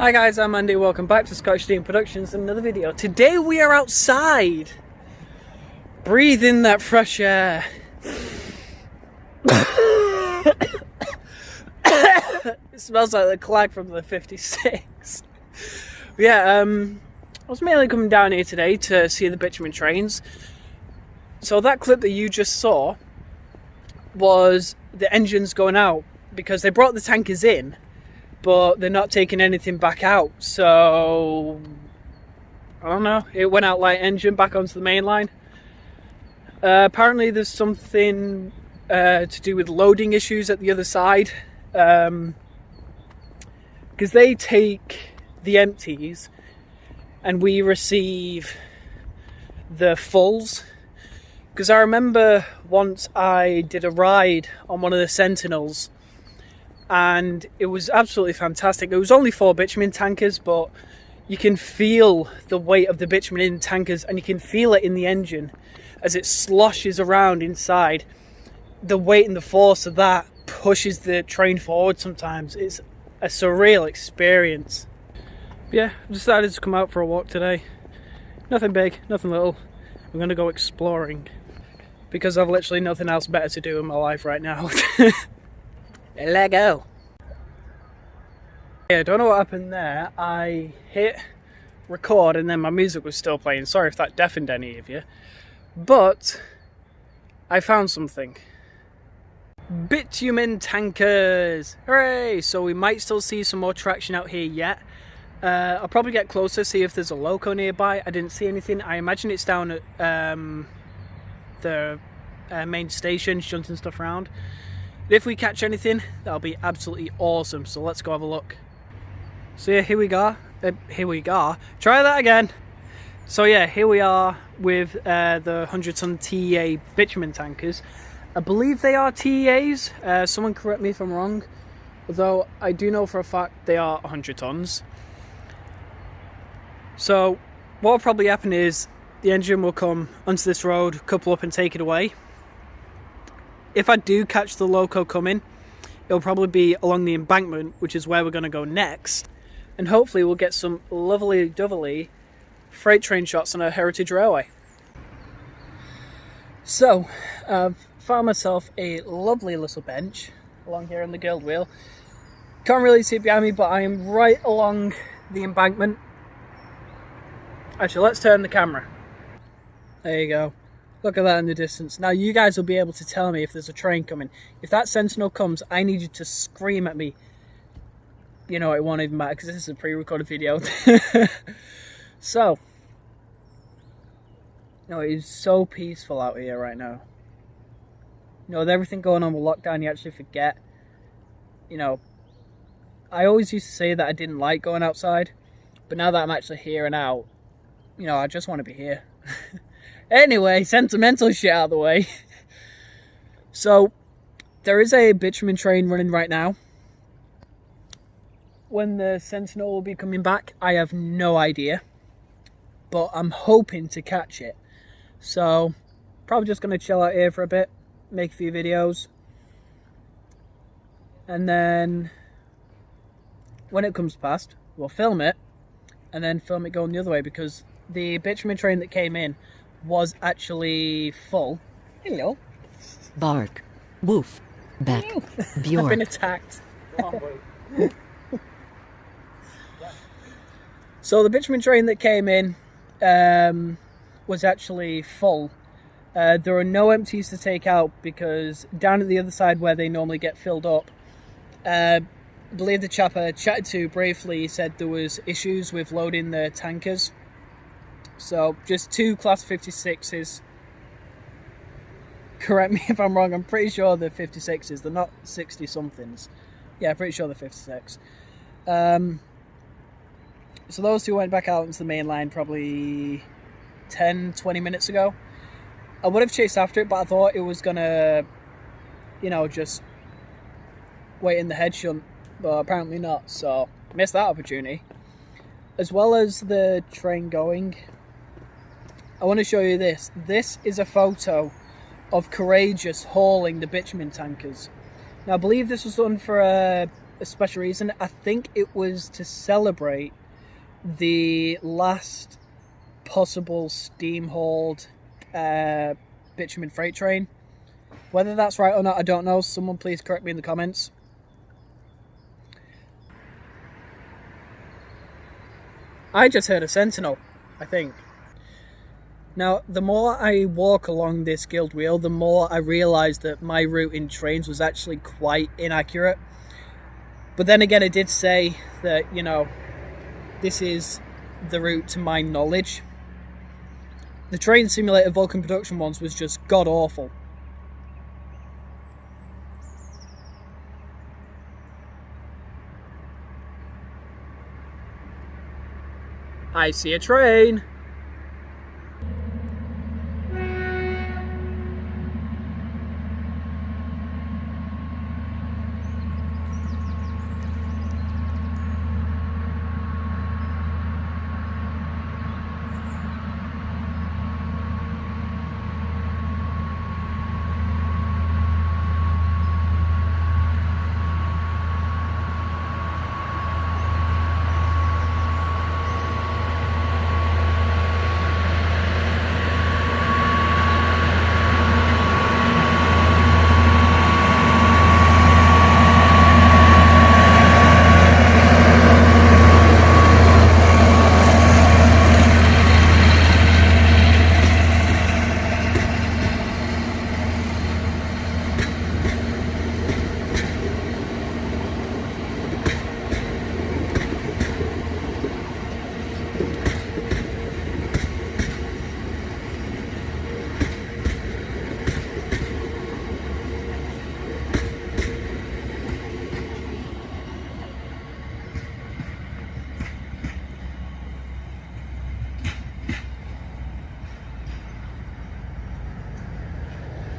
Hi guys, I'm Andy, welcome back to Scottish Steam Productions and another video. Today we are outside, breathing that fresh air. It smells like the clag from the 56. Yeah, I was mainly coming down here today to see the bitumen trains. So that clip that you just saw was the engines going out because they brought the tankers in, but they're not taking anything back out. So I don't know, it went out like engine back onto the main line. Apparently there's something to do with loading issues at the other side, because they take the empties and we receive the fulls. Because I remember once I did a ride on one of the Sentinels and it was absolutely fantastic. It was only 4 bitumen tankers, but you can feel the weight of the bitumen in tankers and you can feel it in the engine as it sloshes around inside. The weight and the force of that pushes the train forward sometimes. It's a surreal experience. Yeah, I decided to come out for a walk today. Nothing big, nothing little. I'm going to go exploring because I've literally nothing else better to do in my life right now. Let go. Yeah, I don't know what happened there. I hit record and then my music was still playing. Sorry if that deafened any of you. But I found something. Bitumen tankers! Hooray! So we might still see some more traction out here yet. I'll probably get closer, see if there's a loco nearby. I didn't see anything. I imagine it's down at the main station, shunting stuff around. If we catch anything, that'll be absolutely awesome. So let's go have a look. So yeah, here we go. Try that again. So yeah, here we are with the 100-ton TEA bitumen tankers. I believe they are TEAs. Someone correct me if I'm wrong. Although I do know for a fact they are 100 tons. So what will probably happen is the engine will come onto this road, couple up and take it away. If I do catch the loco coming, it'll probably be along the embankment, which is where we're going to go next. And hopefully we'll get some lovely freight train shots on a heritage railway. So I've found myself a lovely little bench along here on the Guild Wheel. Can't really see it behind me, but I am right along the embankment. Actually, let's turn the camera. There you go. Look at that in the distance. Now you guys will be able to tell me if there's a train coming. If that Sentinel comes, I need you to scream at me. You know, it won't even matter because this is a pre-recorded video. So, you know, it is so peaceful out here right now. You know, with everything going on with lockdown, you actually forget. You know, I always used to say that I didn't like going outside, but now that I'm actually here and out, you know, I just want to be here. Anyway, sentimental shit out of the way. So, there is a bitumen train running right now. When the Sentinel will be coming back, I have no idea. But I'm hoping to catch it. So, probably just going to chill out here for a bit, make a few videos. And then, when it comes past, we'll film it. And then film it going the other way, because the bitumen train that came in was actually full. Hello. Bark. Woof. Beck. Bjork. I've been attacked. So the bitumen train that came in was actually full. There are no empties to take out because down at the other side where they normally get filled up, I believe the chap I chatted to briefly said there was issues with loading the tankers. So just 2 class 56s. Correct me if I'm wrong, I'm pretty sure they're 56s, they're not 60 somethings. Yeah, pretty sure they're 56. So those 2 went back out into the main line probably 10-20 minutes ago. I would have chased after it, but I thought it was gonna, you know, just wait in the head shunt, but apparently not, so missed that opportunity. As well as the train going, I want to show you this. This is a photo of Courageous hauling the bitumen tankers. Now I believe this was done for a a special reason. I think it was to celebrate the last possible steam-hauled bitumen freight train. Whether that's right or not, I don't know. Someone please correct me in the comments. I just heard a sentinel, I think. Now, the more I walk along this guild wheel, the more I realise that my route in trains was actually quite inaccurate. But then again, it did say that, you know, this is the route to my knowledge. The Train Simulator Vulcan Production ones was just god-awful. I see a train.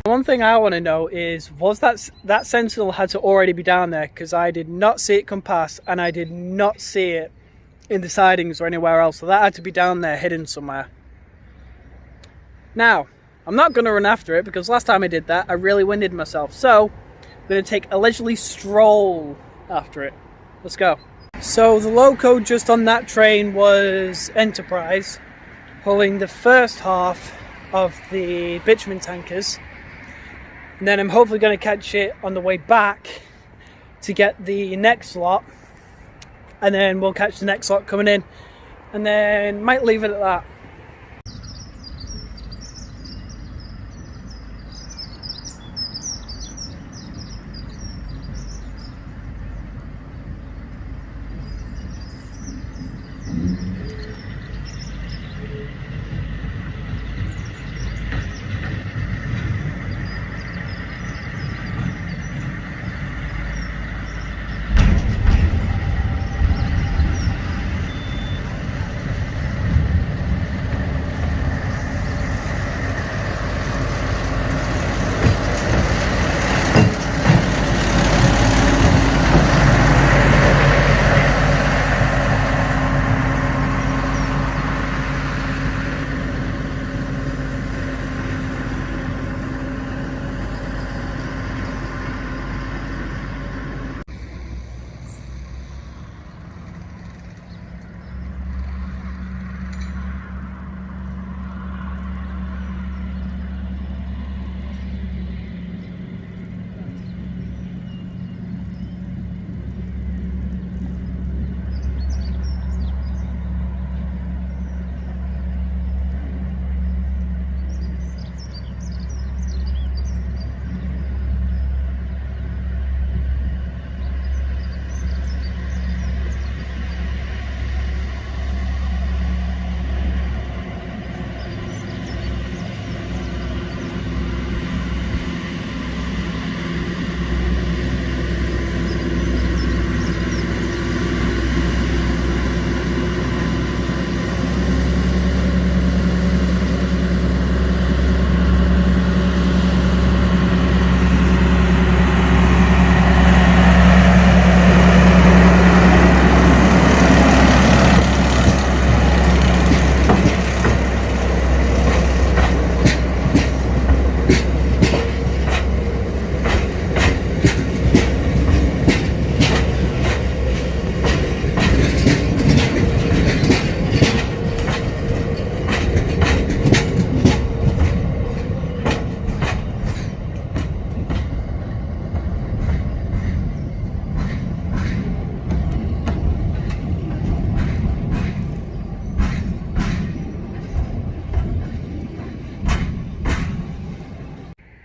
One thing I want to know is, was that sentinel had to already be down there? Because I did not see it come past, and I did not see it in the sidings or anywhere else. So that had to be down there, hidden somewhere. Now, I'm not going to run after it, because last time I did that, I really winded myself. So, I'm going to take a leisurely stroll after it. Let's go. So, the loco just on that train was Enterprise, hauling the first half of the bitumen tankers. And then I'm hopefully going to catch it on the way back to get the next lot. And then we'll catch the next lot coming in. And then might leave it at that.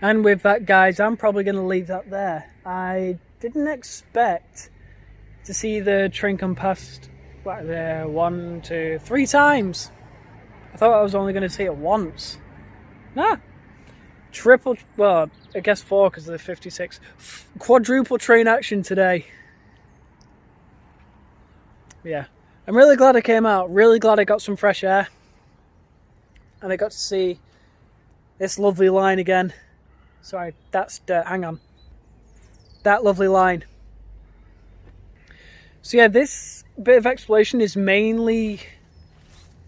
And with that, guys, I'm probably going to leave that there. I didn't expect to see the train come past, what, 1, 2, 3 times. I thought I was only going to see it once. Nah. Triple, well, I guess 4 because of the 56. Quadruple train action today. Yeah. I'm really glad I came out. Really glad I got some fresh air. And I got to see this lovely line again. Sorry, that's dirt. Hang on. That lovely line. So yeah, this bit of exploration is mainly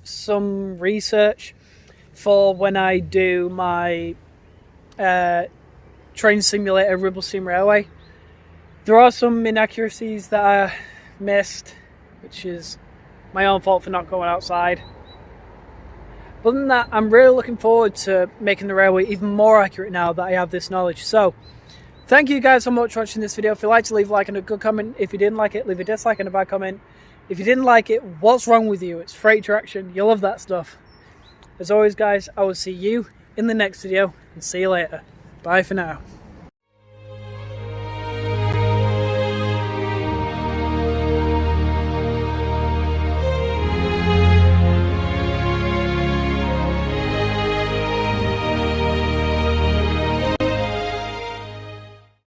some research for when I do my train simulator Ribblestein Railway. There are some inaccuracies that I missed, which is my own fault for not going outside. But other than that, I'm really looking forward to making the railway even more accurate now that I have this knowledge. So, thank you guys so much for watching this video. If you liked it, leave a like and a good comment. If you didn't like it, leave a dislike and a bad comment. If you didn't like it, what's wrong with you? It's freight traction. You love that stuff. As always, guys, I will see you in the next video and see you later. Bye for now.